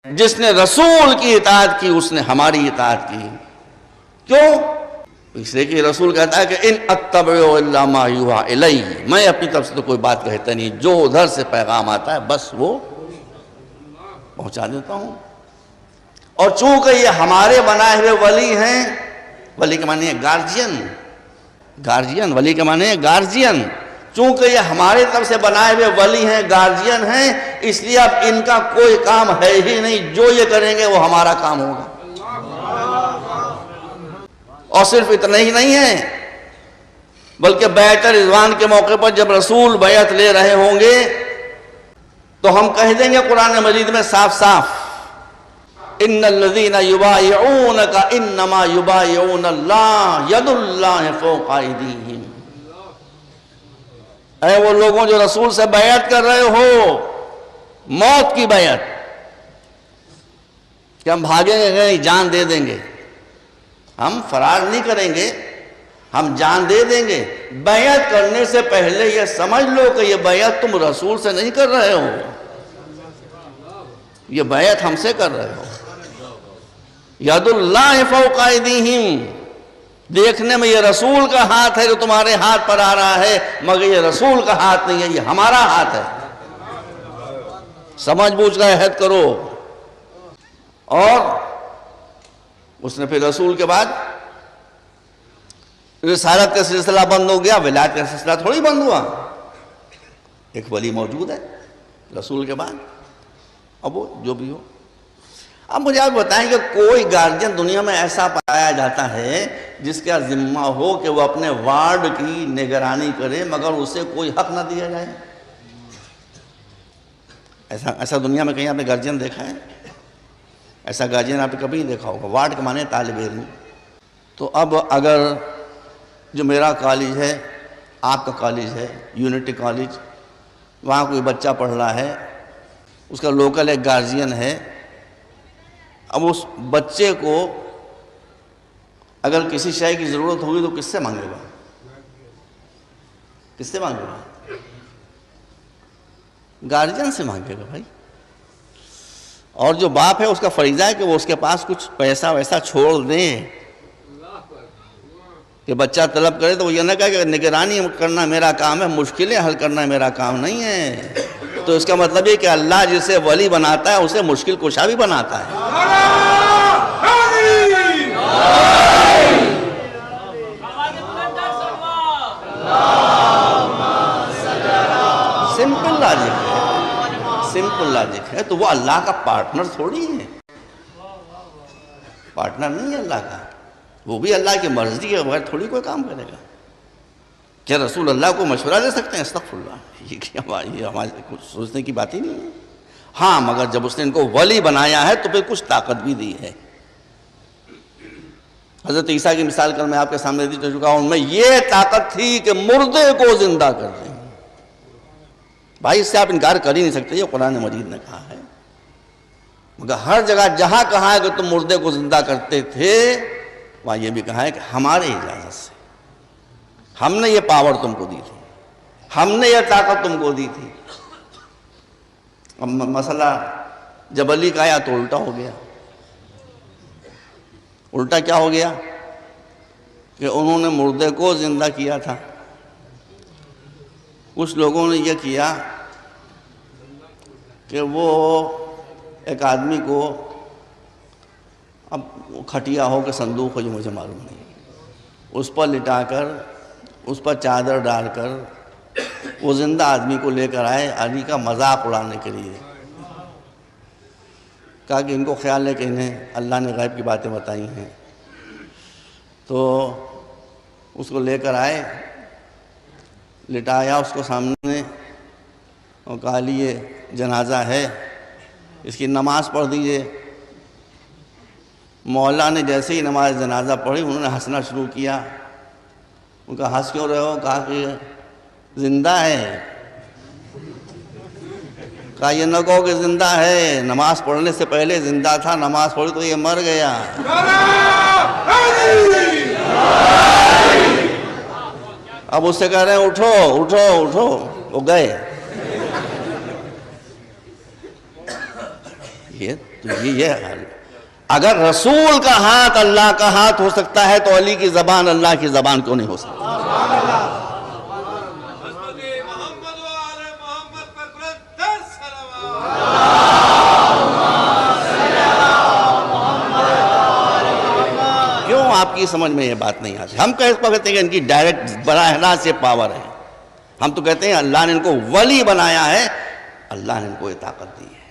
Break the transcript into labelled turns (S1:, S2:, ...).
S1: جس نے رسول کی اطاعت کی اس نے ہماری اطاعت کی. کیوں؟ اس لیے کہ رسول کہتا ہے کہ ان اتبع الا ما یوحی الی، میں اپنی طرف سے تو کوئی بات کہتا نہیں، جو ادھر سے پیغام آتا ہے بس وہ پہنچا دیتا ہوں. اور چونکہ یہ ہمارے بنائے ہوئے ولی ہیں، ولی کے معنی ہے گارجین، ولی کے معنی ہے گارجین. چونکہ یہ ہمارے طرف سے بنائے ہوئے ولی ہیں، گارجین ہیں، اس لیے اب ان کا کوئی کام ہے ہی نہیں، جو یہ کریں گے وہ ہمارا کام ہوگا. اور صرف اتنا ہی نہیں ہے، بلکہ بیعت رضوان کے موقع پر جب رسول بیعت لے رہے ہوں گے تو ہم کہہ دیں گے قرآن مجید میں صاف صاف، ان الذین یبایعونک انما یبایعون اللہ ید اللہ فوق ایدیہم. اے وہ لوگوں جو رسول سے بیعت کر رہے ہو، موت کی بیعت، کہ ہم بھاگیں گے نہیں، جان دے دیں گے، ہم فرار نہیں کریں گے، ہم جان دے دیں گے. بیعت کرنے سے پہلے یہ سمجھ لو کہ یہ بیعت تم رسول سے نہیں کر رہے ہو، یہ بیعت ہم سے کر رہے ہو. ید اللہ فوق ایدیہم، دیکھنے میں یہ رسول کا ہاتھ ہے جو تمہارے ہاتھ پر آ رہا ہے، مگر یہ رسول کا ہاتھ نہیں ہے، یہ ہمارا ہاتھ ہے. سمجھ بوجھ کا عہد کرو. اور اس نے پھر رسول کے بعد رسالت کا سلسلہ بند ہو گیا، ولایت کا سلسلہ تھوڑی بند ہوا. ایک ولی موجود ہے رسول کے بعد، اب وہ جو بھی ہو. اب مجھے آپ بتائیں کہ کوئی گارجین دنیا میں ایسا پایا جاتا ہے جس کا ذمہ ہو کہ وہ اپنے وارڈ کی نگرانی کرے مگر اسے کوئی حق نہ دیا جائے؟ ایسا دنیا میں کہیں آپ نے گارجین دیکھا ہے؟ ایسا گارجین آپ نے کبھی نہیں دیکھا ہوگا. وارڈ کے معنی طالب علم. تو اب اگر جو میرا کالج ہے، آپ کا کالج ہے، یونٹی کالج، وہاں کوئی بچہ پڑھ رہا ہے، اس کا لوکل ایک گارجین ہے. اب اس بچے کو اگر کسی شے کی ضرورت ہوگی تو کس سے مانگے گا؟ کس سے مانگے گا؟ گارجین سے مانگے گا بھائی. اور جو باپ ہے اس کا فریضہ ہے کہ وہ اس کے پاس کچھ پیسہ ویسا چھوڑ دیں کہ بچہ طلب کرے، تو وہ یہ نہ کہے کہ نگرانی کرنا میرا کام ہے، مشکلیں حل کرنا میرا کام نہیں ہے. تو اس کا مطلب یہ کہ اللہ جسے ولی بناتا ہے اسے مشکل کشا بھی بناتا ہے. سمپل لاجک ہے، سمپل لاجک ہے. تو وہ اللہ کا پارٹنر تھوڑی ہے، پارٹنر نہیں ہے اللہ کا. وہ بھی اللہ کی مرضی ہے، بغیر تھوڑی کوئی کام کرے گا. کیا رسول اللہ کو مشورہ دے سکتے ہیں؟ استغفر اللہ، یہ ہمارے کچھ سوچنے کی بات ہی نہیں ہے. ہاں مگر جب اس نے ان کو ولی بنایا ہے تو پھر کچھ طاقت بھی دی ہے. حضرت عیسیٰ کی مثال کل میں آپ کے سامنے دی چکا ہوں. ان میں یہ طاقت تھی کہ مردے کو زندہ کر دیں. بھائی اس سے آپ انکار کر ہی نہیں سکتے، یہ قرآن مجید نے کہا ہے. مگر ہر جگہ جہاں کہا ہے کہ تم مردے کو زندہ کرتے تھے، وہاں یہ بھی کہا ہے کہ ہمارے اجازت سے، ہم نے یہ پاور تم کو دی تھی، ہم نے یہ طاقت تم کو دی تھی. اب مسئلہ جب علی کا آیا تو الٹا ہو گیا. الٹا کیا ہو گیا کہ انہوں نے مردے کو زندہ کیا تھا. کچھ لوگوں نے یہ کیا کہ وہ ایک آدمی کو، اب کھٹیا ہو کہ صندوق ہو جو مجھے معلوم نہیں، اس پر لٹا کر، اس پر چادر ڈال کر وہ زندہ آدمی کو لے کر آئے علی کا مذاق اڑانے کے لیے. کہا کہ ان کو خیال ہے کہ انہیں اللہ نے غیب کی باتیں بتائی ہیں. تو اس کو لے کر آئے، لٹایا اس کو سامنے اور کہا علی یہ جنازہ ہے، اس کی نماز پڑھ دیجئے. مولا نے جیسے ہی نماز جنازہ پڑھی انہوں نے ہنسنا شروع کیا. ان کا ہنس کیوں رہے ہو؟ کہا کہ زندہ ہے. کہا یہ نہ کہو کہ زندہ ہے، نماز پڑھنے سے پہلے زندہ تھا، نماز پڑھی تو یہ مر گیا. اب اس سے کہہ رہے ہیں اٹھو اٹھو اٹھو، وہ گئے. یہ تو یہ حال. اگر رسول کا ہاتھ اللہ کا ہاتھ ہو سکتا ہے تو علی کی زبان اللہ کی زبان کیوں نہیں ہو سکتی؟ کیوں آپ کی سمجھ میں یہ بات نہیں آتی؟ ہم کہتے ہیں کہ ان کی ڈائریکٹ براہ راست یہ پاور ہے. ہم تو کہتے ہیں اللہ نے ان کو ولی بنایا ہے, اللہ نے ان کو یہ طاقت دی ہے.